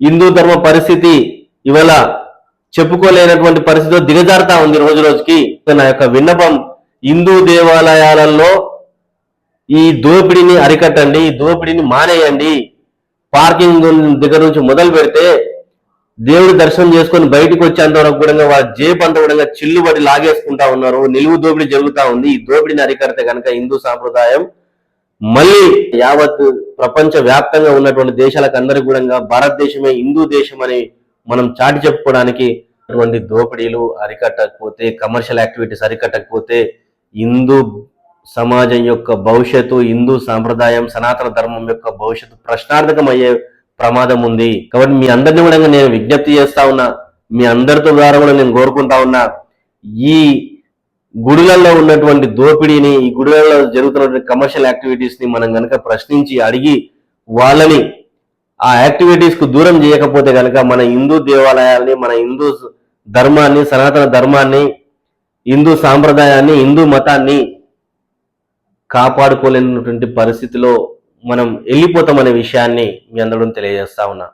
హిందూ ధర్మ పరిస్థితి ఇవాళ చెప్పుకోలేనటువంటి పరిస్థితిలో దిగజారుతా ఉంది రోజు రోజుకి. నా యొక్క విన్నపం, హిందూ దేవాలయాలలో ఈ దోపిడీని అరికట్టండి, ఈ దోపిడీని మానేయండి. పార్కింగ్ దగ్గర నుంచి మొదలు పెడితే దేవుడి దర్శనం చేసుకొని బయటకు వచ్చేంత వరకు కూడా వాళ్ళ జేబు అంతా కూడా చిల్లుబడి లాగేసుకుంటా ఉన్నారు. నిలువు దోపిడీ జరుగుతా ఉంది. ఈ దోపిడీని అరికడితే కనుక హిందూ సాంప్రదాయం మళ్ళీ యావత్ ప్రపంచ వ్యాప్తంగా ఉన్నటువంటి దేశాలకు అందరికీ కూడా భారతదేశమే హిందూ దేశం అని మనం చాటి చెప్పుకోవడానికి అటువంటి దోపిడీలు అరికట్టకపోతే, కమర్షియల్ యాక్టివిటీస్ అరికట్టకపోతే హిందూ సమాజం యొక్క భవిష్యత్తు, హిందూ సాంప్రదాయం, సనాతన ధర్మం యొక్క భవిష్యత్తు ప్రశ్నార్థకం అయ్యే ప్రమాదం ఉంది. కాబట్టి మీ అందరినీ కూడా నేను విజ్ఞప్తి చేస్తా ఉన్నా, మీ అందరితో ద్వారా కూడా నేను కోరుకుంటా ఉన్నా, ఈ గుడులలో ఉన్నటువంటి దోపిడీని, ఈ గుడులలో జరుగుతున్నటువంటి కమర్షియల్ యాక్టివిటీస్ ని మనం కనుక ప్రశ్నించి అడిగి వాళ్ళని ఆ యాక్టివిటీస్ కు దూరం చేయకపోతే కనుక మన హిందూ దేవాలయాల్ని, మన హిందూ ధర్మాన్ని, సనాతన ధర్మాన్ని, హిందూ సాంప్రదాయాన్ని, హిందూ మతాన్ని కాపాడుకోలేనటువంటి పరిస్థితిలో మనం వెళ్ళిపోతామనే విషయాన్ని మీ అందరూ తెలియజేస్తా ఉన్నా.